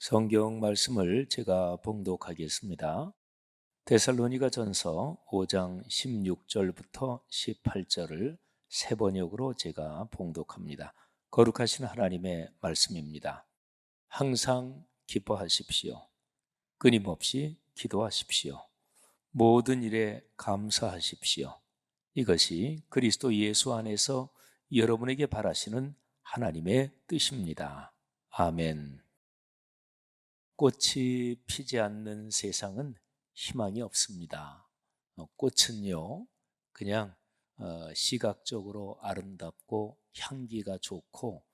성경 말씀을 제가 봉독하겠습니다. 데살로니가전서 5장 16절부터 18절을 세 번역으로 제가 봉독합니다. 거룩하신 하나님의 말씀입니다. 항상 기뻐하십시오. 끊임없이 기도하십시오. 모든 일에 감사하십시오. 이것이 그리스도 예수 안에서 여러분에게 바라시는 하나님의 뜻입니다. 아멘. 꽃이 피지 않는 세상은 희망이 없습니다. 꽃은요, 그냥 시각적으로 아름답고 향기가 좋고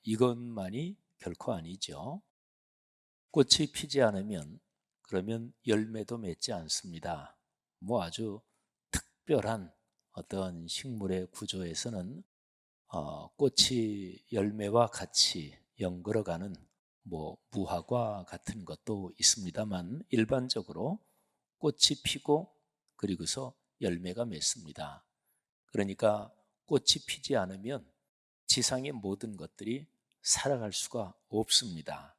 이것만이 결코 아니죠. 꽃이 피지 않으면 그러면 열매도 맺지 않습니다. 아주 특별한 어떤 식물의 구조에서는 꽃이 열매와 같이 연걸어가는 무화과 같은 것도 있습니다만 일반적으로 꽃이 피고 그리고서 열매가 맺습니다. 그러니까 꽃이 피지 않으면 지상의 모든 것들이 살아갈 수가 없습니다.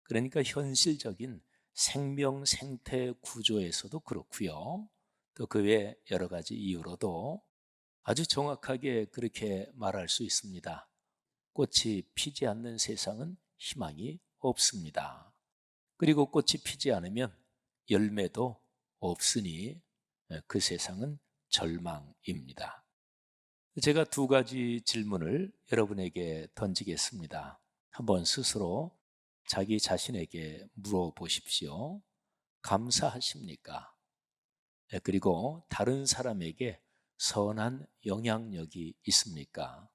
그러니까 현실적인 생명 생태 구조에서도 그렇고요. 또 그 외 여러 가지 이유로도 아주 정확하게 그렇게 말할 수 있습니다. 꽃이 피지 않는 세상은 희망이 없습니다. 그리고 꽃이 피지 않으면 열매도 없으니 그 세상은 절망입니다. 제가 두 가지 질문을 여러분에게 던지겠습니다. 한번 스스로 자기 자신에게 물어보십시오. 감사하십니까? 그리고 다른 사람에게 선한 영향력이 있습니까?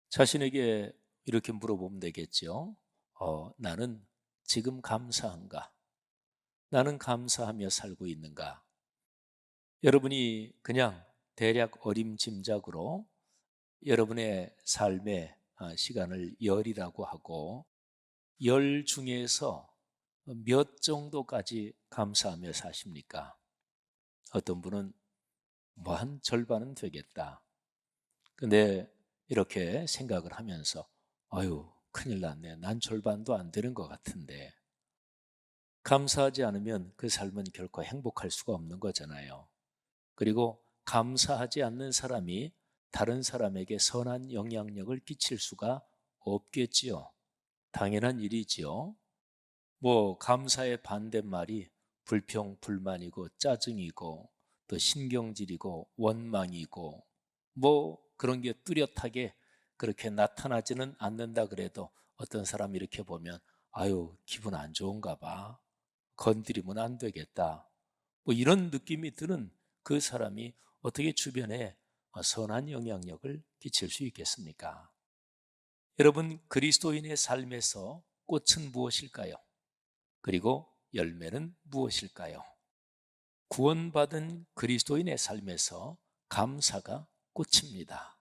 자신에게 이렇게 물어보면 되겠죠. 나는 지금 감사한가? 나는 감사하며 살고 있는가? 여러분이 그냥 대략 어림짐작으로 여러분의 삶의 시간을 열이라고 하고 열 중에서 몇 정도까지 감사하며 사십니까? 어떤 분은 한 절반은 되겠다. 근데 이렇게 생각을 하면서 아유, 큰일 났네. 난 절반도 안 되는 것 같은데. 감사하지 않으면 그 삶은 결코 행복할 수가 없는 거잖아요. 그리고 감사하지 않는 사람이 다른 사람에게 선한 영향력을 끼칠 수가 없겠지요. 당연한 일이지요. 감사의 반대말이 불평, 불만이고 짜증이고 또 신경질이고 원망이고 그런 게 뚜렷하게 그렇게 나타나지는 않는다 그래도 어떤 사람이 이렇게 보면 아유, 기분 안 좋은가 봐. 건드리면 안 되겠다. 이런 느낌이 드는 그 사람이 어떻게 주변에 선한 영향력을 끼칠 수 있겠습니까? 여러분, 그리스도인의 삶에서 꽃은 무엇일까요? 그리고 열매는 무엇일까요? 구원받은 그리스도인의 삶에서 감사가 꽃입니다.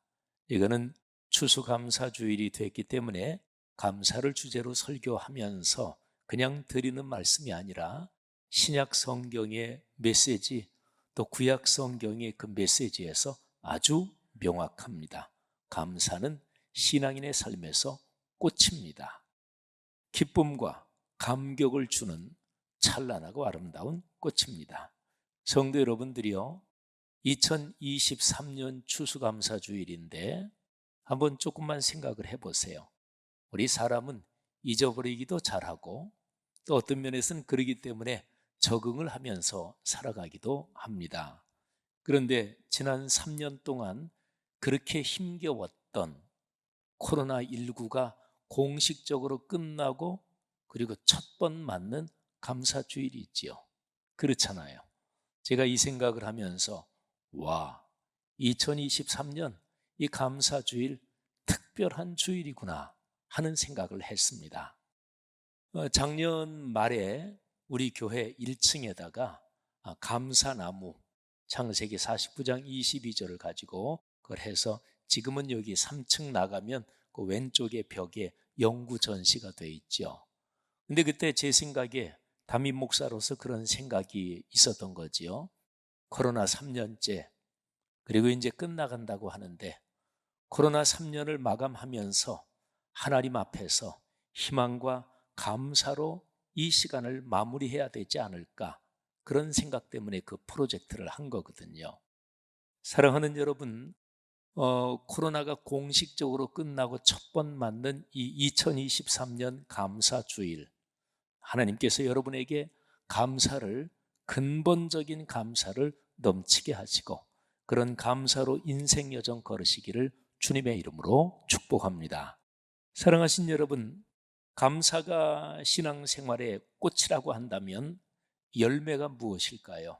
이거는 추수감사주일이 됐기 때문에 감사를 주제로 설교하면서 그냥 드리는 말씀이 아니라 신약 성경의 메시지 또 구약 성경의 그 메시지에서 아주 명확합니다. 감사는 신앙인의 삶에서 꽃입니다. 기쁨과 감격을 주는 찬란하고 아름다운 꽃입니다. 성도 여러분들이요, 2023년 추수감사주일인데 한번 조금만 생각을 해보세요. 우리 사람은 잊어버리기도 잘하고 또 어떤 면에서는 그러기 때문에 적응을 하면서 살아가기도 합니다. 그런데 지난 3년 동안 그렇게 힘겨웠던 코로나19가 공식적으로 끝나고 그리고 첫 번 맞는 감사주일이 있지요. 그렇잖아요. 제가 이 생각을 하면서 2023년 이 감사주일 특별한 주일이구나 하는 생각을 했습니다. 작년 말에 우리 교회 1층에다가 감사나무 창세기 49장 22절을 가지고 그걸 해서 지금은 여기 3층 나가면 그 왼쪽에 벽에 영구 전시가 되어 있죠. 근데 그때 제 생각에 담임 목사로서 그런 생각이 있었던 거지요. 코로나 3년째 그리고 이제 끝나간다고 하는데 코로나 3년을 마감하면서 하나님 앞에서 희망과 감사로 이 시간을 마무리해야 되지 않을까, 그런 생각 때문에 그 프로젝트를 한 거거든요. 사랑하는 여러분, 코로나가 공식적으로 끝나고 첫 번 맞는 이 2023년 감사주일, 하나님께서 여러분에게 감사를, 근본적인 감사를 넘치게 하시고 그런 감사로 인생 여정 걸으시기를 주님의 이름으로 축복합니다. 사랑하신 여러분, 감사가 신앙생활의 꽃이라고 한다면 열매가 무엇일까요?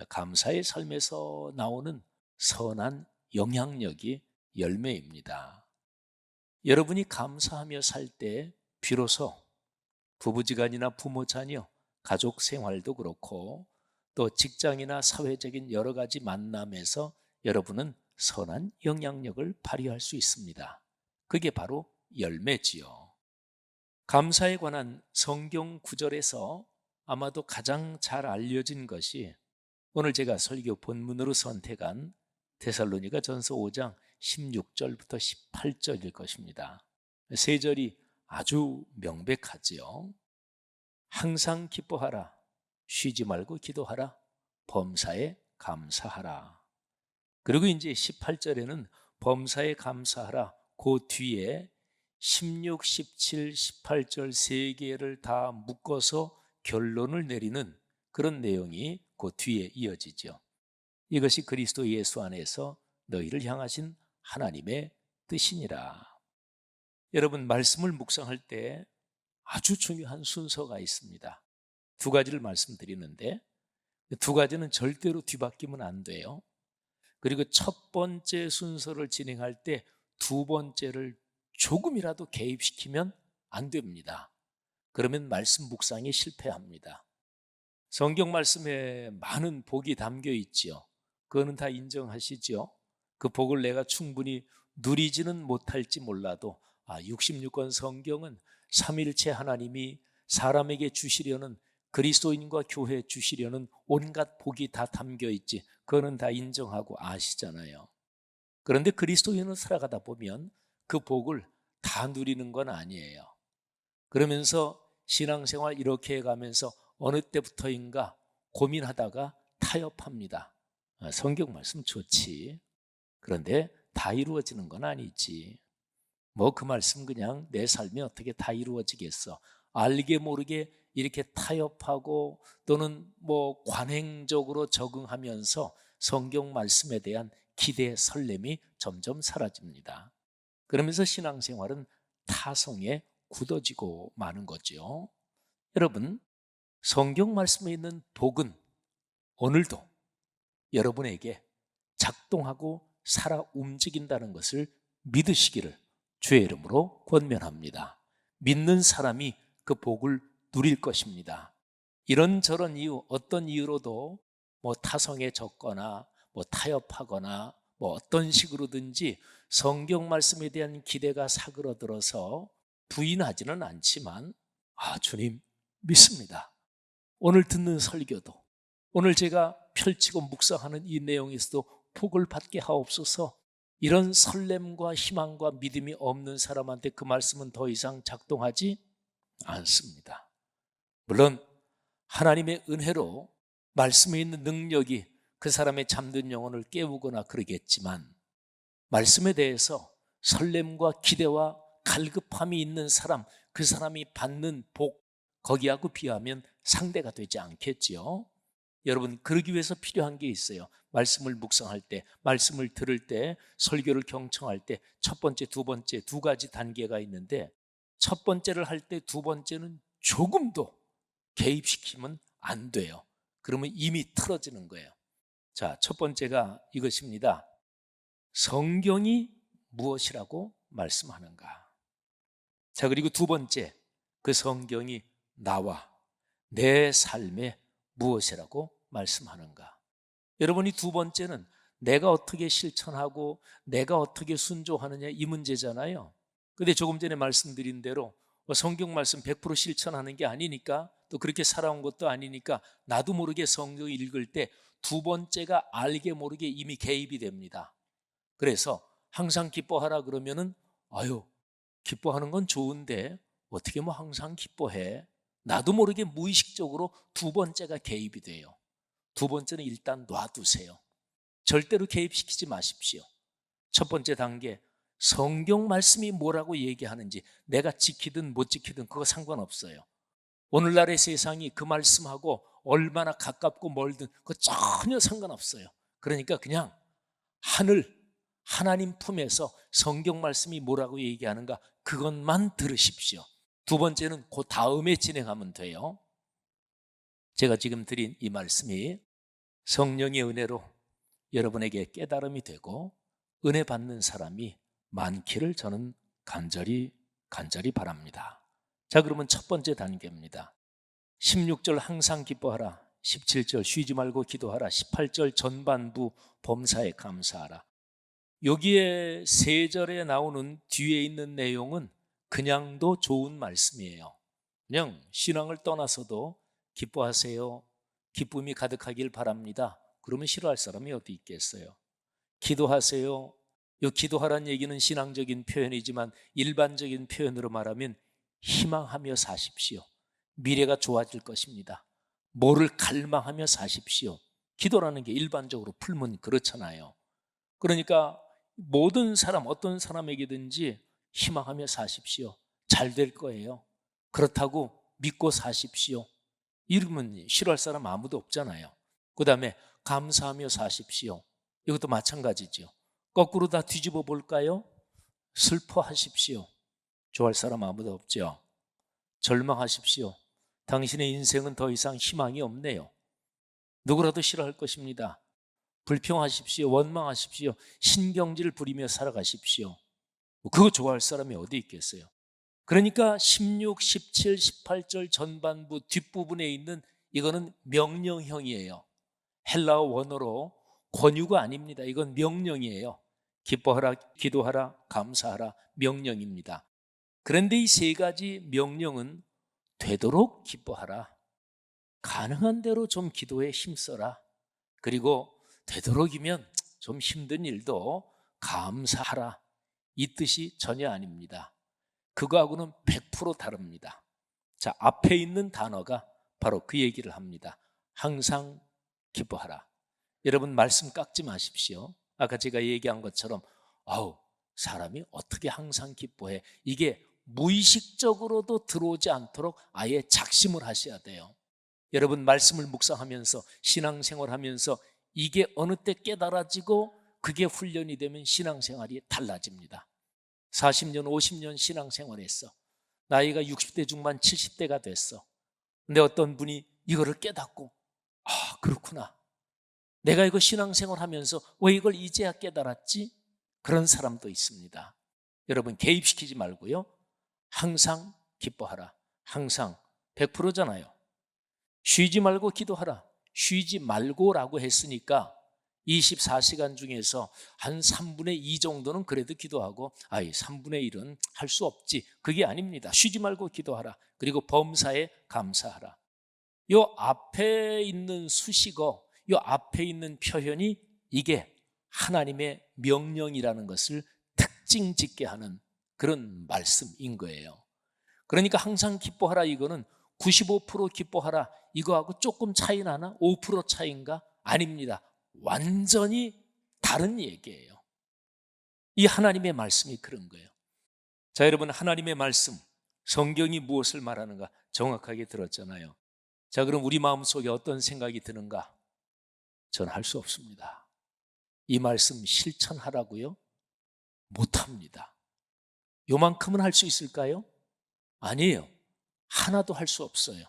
감사의 삶에서 나오는 선한 영향력이 열매입니다. 여러분이 감사하며 살 때 비로소 부부지간이나 부모 자녀, 가족 생활도 그렇고 또 직장이나 사회적인 여러 가지 만남에서 여러분은 선한 영향력을 발휘할 수 있습니다. 그게 바로 열매지요. 감사에 관한 성경 구절에서 아마도 가장 잘 알려진 것이 오늘 제가 설교 본문으로 선택한 데살로니가 전서 5장 16절부터 18절일 것입니다. 세 절이 아주 명백하지요. 항상 기뻐하라, 쉬지 말고 기도하라, 범사에 감사하라. 그리고 이제 18절에는 범사에 감사하라, 그 뒤에 16, 17, 18절 세 개를 다 묶어서 결론을 내리는 그런 내용이 그 뒤에 이어지죠. 이것이 그리스도 예수 안에서 너희를 향하신 하나님의 뜻이니라. 여러분, 말씀을 묵상할 때 아주 중요한 순서가 있습니다. 두 가지를 말씀드리는데 두 가지는 절대로 뒤바뀌면 안 돼요. 그리고 첫 번째 순서를 진행할 때 두 번째를 조금이라도 개입시키면 안 됩니다. 그러면 말씀 묵상이 실패합니다. 성경 말씀에 많은 복이 담겨 있지요. 그거는 다 인정하시죠. 그 복을 내가 충분히 누리지는 못할지 몰라도 66권 성경은 삼위일체 하나님이 사람에게 주시려는, 그리스도인과 교회에 주시려는 온갖 복이 다 담겨 있지, 그거는 다 인정하고 아시잖아요. 그런데 그리스도인으로 살아가다 보면 그 복을 다 누리는 건 아니에요. 그러면서 신앙생활 이렇게 해가면서 어느 때부터인가 고민하다가 타협합니다. 성경 말씀 좋지, 그런데 다 이루어지는 건 아니지. 뭐 그 말씀 그냥 내 삶이 어떻게 다 이루어지겠어. 알게 모르게 이렇게 타협하고 또는 뭐 관행적으로 적응하면서 성경 말씀에 대한 기대, 설렘이 점점 사라집니다. 그러면서 신앙생활은 타성에 굳어지고 마는 거죠. 여러분, 성경 말씀에 있는 복은 오늘도 여러분에게 작동하고 살아 움직인다는 것을 믿으시기를 주의 이름으로 권면합니다. 믿는 사람이 그 복을 누릴 것입니다. 이런저런 이유, 어떤 이유로도 뭐 타성에 젖거나 뭐 타협하거나 뭐 어떤 식으로든지 성경 말씀에 대한 기대가 사그러들어서 부인하지는 않지만 주님 믿습니다. 오늘 듣는 설교도, 오늘 제가 펼치고 묵상하는 이 내용에서도 복을 받게 하옵소서. 이런 설렘과 희망과 믿음이 없는 사람한테 그 말씀은 더 이상 작동하지 않습니다. 물론 하나님의 은혜로 말씀에 있는 능력이 그 사람의 잠든 영혼을 깨우거나 그러겠지만, 말씀에 대해서 설렘과 기대와 갈급함이 있는 사람, 그 사람이 받는 복, 거기하고 비하면 상대가 되지 않겠지요. 여러분, 그러기 위해서 필요한 게 있어요. 말씀을 묵상할 때, 말씀을 들을 때, 설교를 경청할 때 첫 번째, 두 번째 두 가지 단계가 있는데, 첫 번째를 할 때 두 번째는 조금도 개입시키면 안 돼요. 그러면 이미 틀어지는 거예요. 자, 첫 번째가 이것입니다. 성경이 무엇이라고 말씀하는가? 자, 그리고 두 번째, 그 성경이 나와 내 삶에 무엇이라고 말씀하는가? 여러분이 두 번째는 내가 어떻게 실천하고 내가 어떻게 순종하느냐, 이 문제잖아요. 근데 조금 전에 말씀드린 대로 성경 말씀 100% 실천하는 게 아니니까, 또 그렇게 살아온 것도 아니니까 나도 모르게 성경 읽을 때 두 번째가 알게 모르게 이미 개입이 됩니다. 그래서 항상 기뻐하라 그러면은 기뻐하는 건 좋은데 어떻게 뭐 항상 기뻐해? 나도 모르게 무의식적으로 두 번째가 개입이 돼요. 두 번째는 일단 놔두세요. 절대로 개입시키지 마십시오. 첫 번째 단계, 성경 말씀이 뭐라고 얘기하는지 내가 지키든 못 지키든 그거 상관없어요. 오늘날의 세상이 그 말씀하고 얼마나 가깝고 멀든 그거 전혀 상관없어요. 그러니까 그냥 하나님 품에서 성경 말씀이 뭐라고 얘기하는가 그것만 들으십시오. 두 번째는 그 다음에 진행하면 돼요. 제가 지금 드린 이 말씀이 성령의 은혜로 여러분에게 깨달음이 되고 은혜 받는 사람이 많기를 저는 간절히 바랍니다. 자, 그러면 첫 번째 단계입니다. 16절 항상 기뻐하라, 17절 쉬지 말고 기도하라, 18절 전반부 범사에 감사하라. 여기에 세 절에 나오는 뒤에 있는 내용은 그냥도 좋은 말씀이에요. 그냥 신앙을 떠나서도 기뻐하세요, 기쁨이 가득하길 바랍니다, 그러면 싫어할 사람이 어디 있겠어요. 기도하세요. 이 기도하라는 얘기는 신앙적인 표현이지만 일반적인 표현으로 말하면 희망하며 사십시오. 미래가 좋아질 것입니다. 뭐를 갈망하며 사십시오. 기도라는 게 일반적으로 풀면 그렇잖아요. 그러니까 모든 사람, 어떤 사람에게든지 희망하며 사십시오. 잘 될 거예요. 그렇다고 믿고 사십시오. 이러면 싫어할 사람 아무도 없잖아요. 그 다음에 감사하며 사십시오. 이것도 마찬가지죠. 거꾸로 다 뒤집어 볼까요? 슬퍼하십시오. 좋아할 사람 아무도 없죠. 절망하십시오. 당신의 인생은 더 이상 희망이 없네요. 누구라도 싫어할 것입니다. 불평하십시오. 원망하십시오. 신경질 부리며 살아가십시오. 그거 좋아할 사람이 어디 있겠어요. 그러니까 16, 17, 18절 전반부 뒷부분에 있는 이거는 명령형이에요. 헬라어 원어로 권유가 아닙니다. 이건 명령이에요. 기뻐하라, 기도하라, 감사하라, 명령입니다. 그런데 이 세 가지 명령은 되도록 기뻐하라, 가능한 대로 좀 기도에 힘써라, 그리고 되도록이면 좀 힘든 일도 감사하라, 이 뜻이 전혀 아닙니다. 그거하고는 100% 다릅니다. 자, 앞에 있는 단어가 바로 그 얘기를 합니다. 항상 기뻐하라. 여러분 말씀 깎지 마십시오. 아까 제가 얘기한 것처럼 사람이 어떻게 항상 기뻐해, 이게 무의식적으로도 들어오지 않도록 아예 작심을 하셔야 돼요. 여러분 말씀을 묵상하면서 신앙생활하면서 이게 어느 때 깨달아지고 그게 훈련이 되면 신앙생활이 달라집니다. 40년 50년 신앙생활했어. 나이가 60대 중반 70대가 됐어. 근데 어떤 분이 이거를 깨닫고 그렇구나, 내가 이거 신앙생활하면서 왜 이걸 이제야 깨달았지? 그런 사람도 있습니다. 여러분 개입시키지 말고요, 항상 기뻐하라. 항상 100%잖아요. 쉬지 말고 기도하라. 쉬지 말고라고 했으니까 24시간 중에서 한 3분의 2 정도는 그래도 기도하고 3분의 1은 할 수 없지, 그게 아닙니다. 쉬지 말고 기도하라. 그리고 범사에 감사하라. 요 앞에 있는 수식어, 요 앞에 있는 표현이 이게 하나님의 명령이라는 것을 특징 짓게 하는 그런 말씀인 거예요. 그러니까 항상 기뻐하라 이거는 95% 기뻐하라 이거하고 조금 차이 나나? 5% 차이인가? 아닙니다. 완전히 다른 얘기예요. 이 하나님의 말씀이 그런 거예요. 자, 여러분 하나님의 말씀, 성경이 무엇을 말하는가 정확하게 들었잖아요. 자, 그럼 우리 마음속에 어떤 생각이 드는가? 저는 할 수 없습니다. 이 말씀 실천하라고요? 못합니다. 요만큼은 할 수 있을까요? 아니에요. 하나도 할 수 없어요.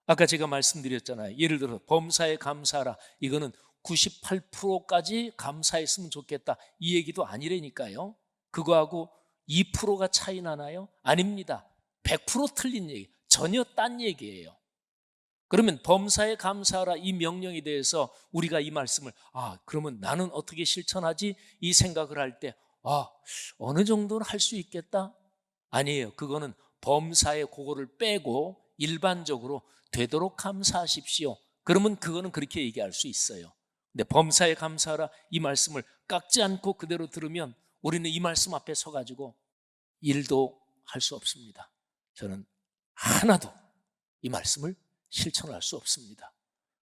아까 제가 말씀드렸잖아요. 예를 들어 범사에 감사하라, 이거는 98%까지 감사했으면 좋겠다 이 얘기도 아니라니까요. 그거하고 2%가 차이 나나요? 아닙니다. 100% 틀린 얘기, 전혀 딴 얘기예요. 그러면 범사에 감사하라 이 명령에 대해서 우리가 이 말씀을 그러면 나는 어떻게 실천하지? 이 생각을 할 때 어느 정도는 할 수 있겠다? 아니에요. 그거는 범사에 그거를 빼고 일반적으로 되도록 감사하십시오. 그러면 그거는 그렇게 얘기할 수 있어요. 근데 범사에 감사하라 이 말씀을 깎지 않고 그대로 들으면 우리는 이 말씀 앞에 서가지고 일도 할 수 없습니다. 저는 하나도 이 말씀을 실천할 수 없습니다.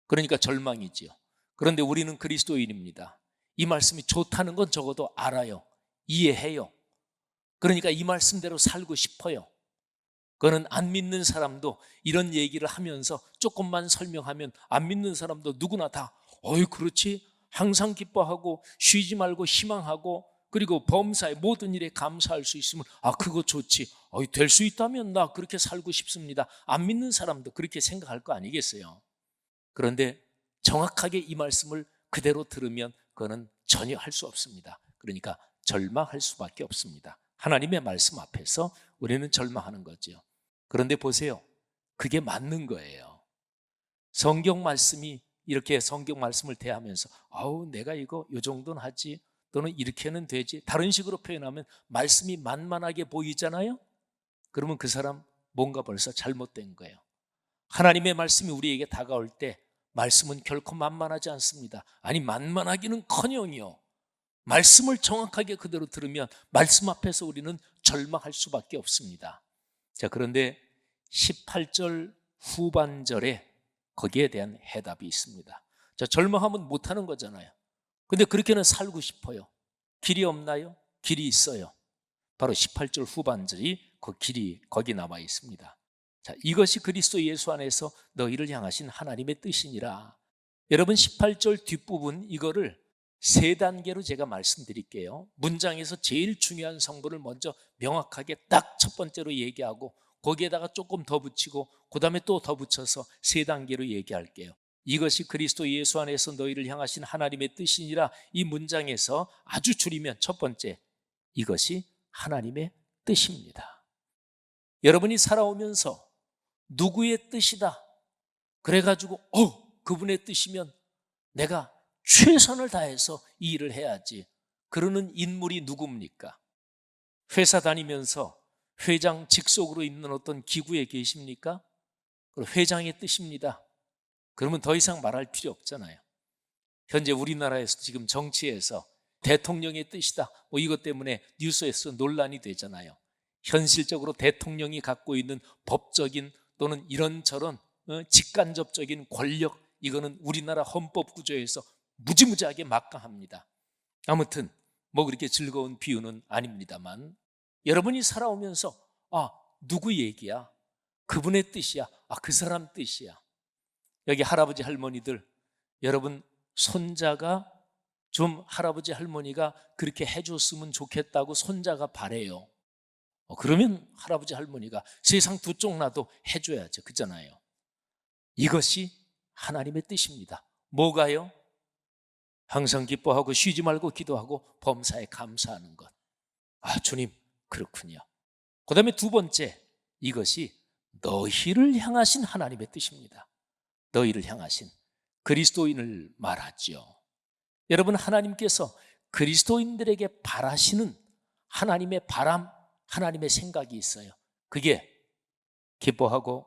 그러니까 절망이지요. 그런데 우리는 그리스도인입니다. 이 말씀이 좋다는 건 적어도 알아요. 이해해요. 그러니까 이 말씀대로 살고 싶어요. 그거는 안 믿는 사람도 이런 얘기를 하면서 조금만 설명하면 안 믿는 사람도 누구나 다 어이 그렇지, 항상 기뻐하고 쉬지 말고 희망하고 그리고 범사의 모든 일에 감사할 수 있으면 그거 좋지, 될 수 있다면 나 그렇게 살고 싶습니다. 안 믿는 사람도 그렇게 생각할 거 아니겠어요? 그런데 정확하게 이 말씀을 그대로 들으면 그거는 전혀 할 수 없습니다. 그러니까 절망할 수밖에 없습니다. 하나님의 말씀 앞에서 우리는 절망하는 거죠. 그런데 보세요, 그게 맞는 거예요. 성경 말씀이 이렇게 성경 말씀을 대하면서 내가 이거 요 정도는 하지, 또는 이렇게는 되지, 다른 식으로 표현하면 말씀이 만만하게 보이잖아요. 그러면 그 사람 뭔가 벌써 잘못된 거예요. 하나님의 말씀이 우리에게 다가올 때 말씀은 결코 만만하지 않습니다. 아니 만만하기는커녕이요, 말씀을 정확하게 그대로 들으면 말씀 앞에서 우리는 절망할 수밖에 없습니다. 자, 그런데 18절 후반절에 거기에 대한 해답이 있습니다. 자, 절망하면 못하는 거잖아요. 근데 그렇게는 살고 싶어요. 길이 없나요? 길이 있어요. 바로 18절 후반절이 그 길이 거기 남아 있습니다. 자, 이것이 그리스도 예수 안에서 너희를 향하신 하나님의 뜻이니라. 여러분 18절 뒷부분 이거를 세 단계로 제가 말씀드릴게요. 문장에서 제일 중요한 성분을 먼저 명확하게 딱 첫 번째로 얘기하고 거기에다가 조금 더 붙이고 그 다음에 또 더 붙여서 세 단계로 얘기할게요. 이것이 그리스도 예수 안에서 너희를 향하신 하나님의 뜻이니라. 이 문장에서 아주 줄이면 첫 번째, 이것이 하나님의 뜻입니다. 여러분이 살아오면서 누구의 뜻이다 그래가지고 그분의 뜻이면 내가 최선을 다해서 이 일을 해야지, 그러는 인물이 누굽니까? 회사 다니면서 회장 직속으로 있는 어떤 기구에 계십니까? 회장의 뜻입니다. 그러면 더 이상 말할 필요 없잖아요. 현재 우리나라에서 지금 정치에서 대통령의 뜻이다 이것 때문에 뉴스에서 논란이 되잖아요. 현실적으로 대통령이 갖고 있는 법적인 또는 이런저런 직간접적인 권력, 이거는 우리나라 헌법 구조에서 무지무지하게 막강합니다. 아무튼 그렇게 즐거운 비유는 아닙니다만, 여러분이 살아오면서 누구 얘기야? 그분의 뜻이야. 그 사람 뜻이야. 여기 할아버지 할머니들, 여러분 손자가 좀 할아버지 할머니가 그렇게 해줬으면 좋겠다고 손자가 바래요. 그러면 할아버지 할머니가 세상 두 쪽 나도 해줘야죠. 그잖아요. 이것이 하나님의 뜻입니다. 뭐가요? 항상 기뻐하고 쉬지 말고 기도하고 범사에 감사하는 것. 주님 그렇군요. 그 다음에 두 번째, 이것이 너희를 향하신 하나님의 뜻입니다. 너희를 향하신 그리스도인을 말하죠. 여러분, 하나님께서 그리스도인들에게 바라시는 하나님의 바람, 하나님의 생각이 있어요. 그게 기뻐하고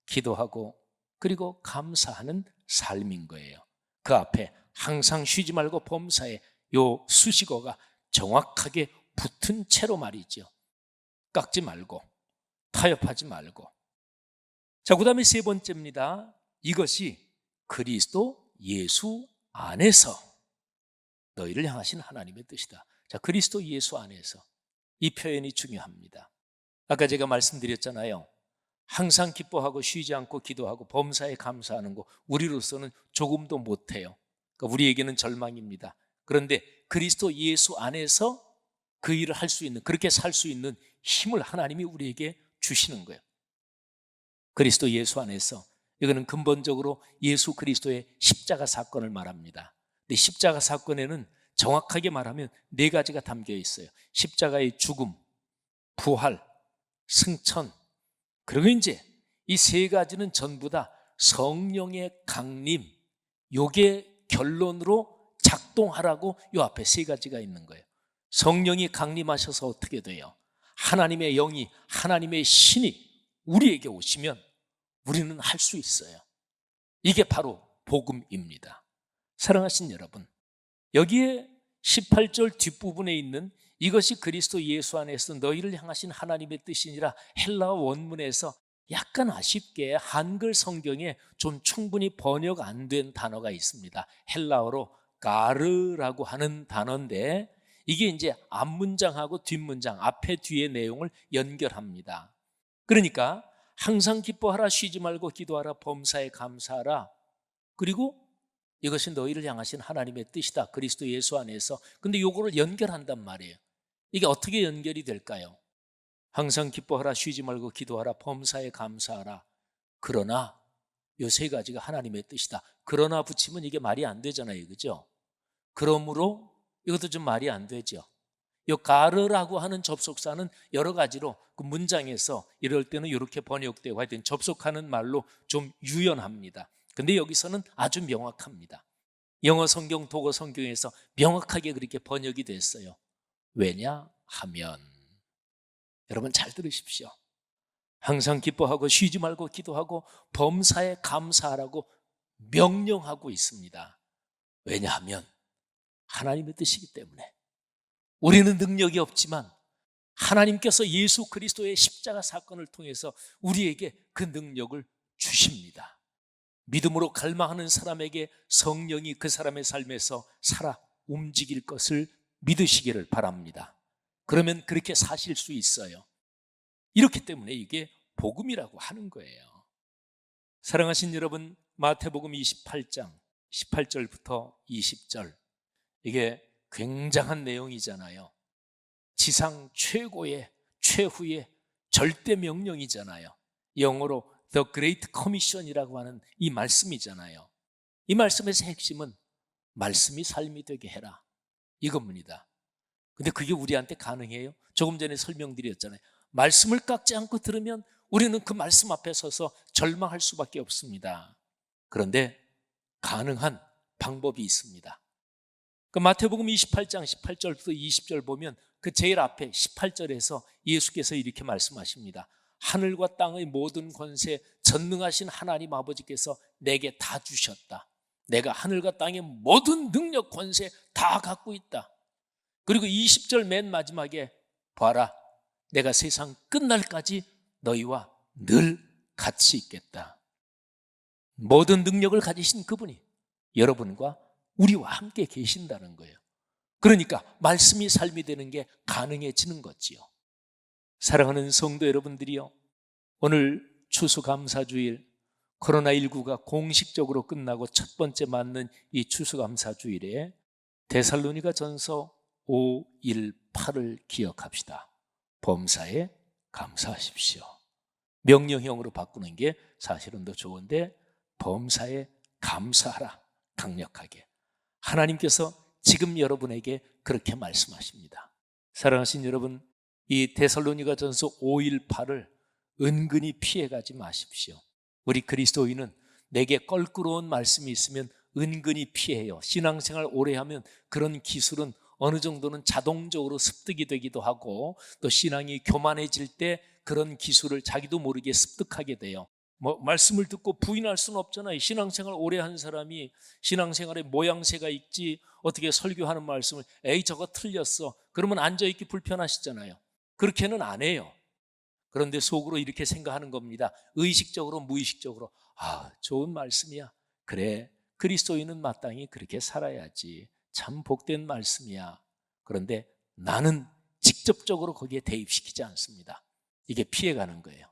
기도하고 그리고 감사하는 삶인 거예요. 그 앞에 항상 쉬지 말고 범사에 요 수식어가 정확하게 붙은 채로 말이죠. 깎지 말고 타협하지 말고. 자, 그 다음에 세 번째입니다. 이것이 그리스도 예수 안에서 너희를 향하신 하나님의 뜻이다. 자, 그리스도 예수 안에서, 이 표현이 중요합니다. 아까 제가 말씀드렸잖아요. 항상 기뻐하고 쉬지 않고 기도하고 범사에 감사하는 거 우리로서는 조금도 못해요. 그러니까 우리에게는 절망입니다. 그런데 그리스도 예수 안에서 그 일을 할 수 있는, 그렇게 살 수 있는 힘을 하나님이 우리에게 주시는 거예요. 그리스도 예수 안에서, 이거는 근본적으로 예수 그리스도의 십자가 사건을 말합니다. 근데 십자가 사건에는 정확하게 말하면 네 가지가 담겨 있어요. 십자가의 죽음, 부활, 승천, 그리고 이제 이 세 가지는 전부 다 성령의 강림, 요게 결론으로 작동하라고 요 앞에 세 가지가 있는 거예요. 성령이 강림하셔서 어떻게 돼요? 하나님의 영이, 하나님의 신이 우리에게 오시면 우리는 할 수 있어요. 이게 바로 복음입니다. 사랑하신 여러분, 여기에 18절 뒷부분에 있는 이것이 그리스도 예수 안에서 너희를 향하신 하나님의 뜻이니라. 헬라어 원문에서 약간 아쉽게 한글 성경에 좀 충분히 번역 안 된 단어가 있습니다. 헬라어로 가르라고 하는 단어인데 이게 이제 앞문장하고 뒷문장, 앞에 뒤의 내용을 연결합니다. 그러니까 항상 기뻐하라, 쉬지 말고 기도하라, 범사에 감사하라. 그리고 이것이 너희를 향하신 하나님의 뜻이다. 그리스도 예수 안에서. 근데 요거를 연결한단 말이에요. 이게 어떻게 연결이 될까요? 항상 기뻐하라, 쉬지 말고 기도하라, 범사에 감사하라. 그러나 요 세 가지가 하나님의 뜻이다. 그러나 붙이면 이게 말이 안 되잖아요. 그죠? 그러므로 이것도 좀 말이 안 되죠. 요 가르라고 하는 접속사는 여러 가지로 그 문장에서 이럴 때는 이렇게 번역되고 하여튼 접속하는 말로 좀 유연합니다. 근데 여기서는 아주 명확합니다. 영어 성경, 독어 성경에서 명확하게 그렇게 번역이 됐어요. 왜냐하면 여러분 잘 들으십시오. 항상 기뻐하고 쉬지 말고 기도하고 범사에 감사하라고 명령하고 있습니다. 왜냐하면 하나님의 뜻이기 때문에. 우리는 능력이 없지만 하나님께서 예수 그리스도의 십자가 사건을 통해서 우리에게 그 능력을 주십니다. 믿음으로 갈망하는 사람에게 성령이 그 사람의 삶에서 살아 움직일 것을 믿으시기를 바랍니다. 그러면 그렇게 사실 수 있어요. 이렇기 때문에 이게 복음이라고 하는 거예요. 사랑하신 여러분, 마태복음 28장 18절부터 20절, 이게 굉장한 내용이잖아요. 지상 최고의 최후의 절대 명령이잖아요. 영어로 The Great Commission이라고 하는 이 말씀이잖아요. 이 말씀에서 핵심은 말씀이 삶이 되게 해라, 이겁니다. 근데 그게 우리한테 가능해요? 조금 전에 설명드렸잖아요. 말씀을 깎지 않고 들으면 우리는 그 말씀 앞에 서서 절망할 수밖에 없습니다. 그런데 가능한 방법이 있습니다. 그 마태복음 28장 18절부터 20절 보면 그 제일 앞에 18절에서 예수께서 이렇게 말씀하십니다. 하늘과 땅의 모든 권세 전능하신 하나님 아버지께서 내게 다 주셨다. 내가 하늘과 땅의 모든 능력 권세 다 갖고 있다. 그리고 20절 맨 마지막에 봐라, 내가 세상 끝날까지 너희와 늘 같이 있겠다. 모든 능력을 가지신 그분이 여러분과 우리와 함께 계신다는 거예요. 그러니까 말씀이 삶이 되는 게 가능해지는 거지요. 사랑하는 성도 여러분들이요, 오늘 추수감사주일, 코로나19가 공식적으로 끝나고 첫 번째 맞는 이 추수감사주일에 데살로니가 전서 5:1-8을 기억합시다. 범사에 감사하십시오. 명령형으로 바꾸는 게 사실은 더 좋은데 범사에 감사하라, 강력하게. 하나님께서 지금 여러분에게 그렇게 말씀하십니다. 사랑하신 여러분, 이 데살로니가 전서 5:1-8을 은근히 피해가지 마십시오. 우리 그리스도인은 내게 껄끄러운 말씀이 있으면 은근히 피해요. 신앙생활 오래 하면 그런 기술은 어느 정도는 자동적으로 습득이 되기도 하고, 또 신앙이 교만해질 때 그런 기술을 자기도 모르게 습득하게 돼요. 말씀을 듣고 부인할 수는 없잖아요. 신앙생활 오래 한 사람이 신앙생활에 모양새가 있지 어떻게 설교하는 말씀을 에이 저거 틀렸어 그러면 앉아있기 불편하시잖아요. 그렇게는 안 해요. 그런데 속으로 이렇게 생각하는 겁니다. 의식적으로 무의식적으로 좋은 말씀이야. 그래, 그리스도인은 마땅히 그렇게 살아야지. 참 복된 말씀이야. 그런데 나는 직접적으로 거기에 대입시키지 않습니다. 이게 피해가는 거예요.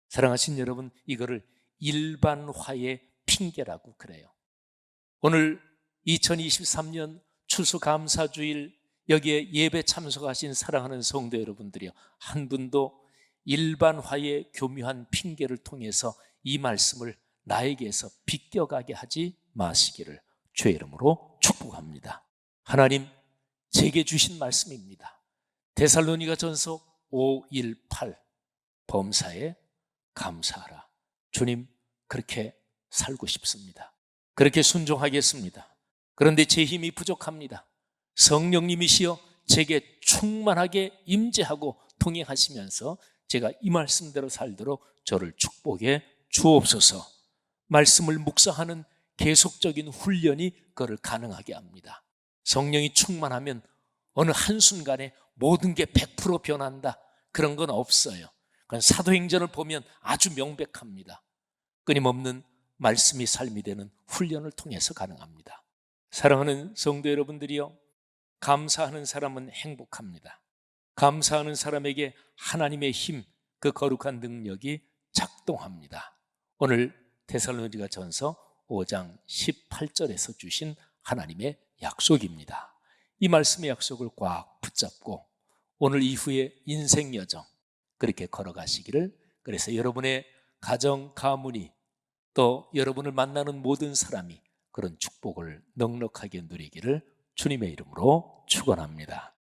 사랑하신 여러분, 이거를 일반화의 핑계라고 그래요. 오늘 2023년 추수감사주일 여기에 예배 참석하신 사랑하는 성도 여러분들이요, 한 분도 일반화의 교묘한 핑계를 통해서 이 말씀을 나에게서 비껴가게 하지 마시기를 주의 이름으로 축복합니다. 하나님, 제게 주신 말씀입니다. 데살로니가 전서 5:1-8 범사에 감사하라. 주님, 그렇게 살고 싶습니다. 그렇게 순종하겠습니다. 그런데 제 힘이 부족합니다. 성령님이시여 제게 충만하게 임재하고 통행하시면서 제가 이 말씀대로 살도록 저를 축복해 주옵소서. 말씀을 묵상하는 계속적인 훈련이 그를 가능하게 합니다. 성령이 충만하면 어느 한순간에 모든 게 100% 변한다, 그런 건 없어요. 그건 사도행전을 보면 아주 명백합니다. 끊임없는 말씀이 삶이 되는 훈련을 통해서 가능합니다. 사랑하는 성도 여러분들이요, 감사하는 사람은 행복합니다. 감사하는 사람에게 하나님의 힘, 그 거룩한 능력이 작동합니다. 오늘 데살로니가전서 5장 18절에서 주신 하나님의 약속입니다. 이 말씀의 약속을 꽉 붙잡고 오늘 이후의 인생 여정 그렇게 걸어가시기를, 그래서 여러분의 가정, 가문이 또 여러분을 만나는 모든 사람이 그런 축복을 넉넉하게 누리기를 주님의 이름으로 축원합니다.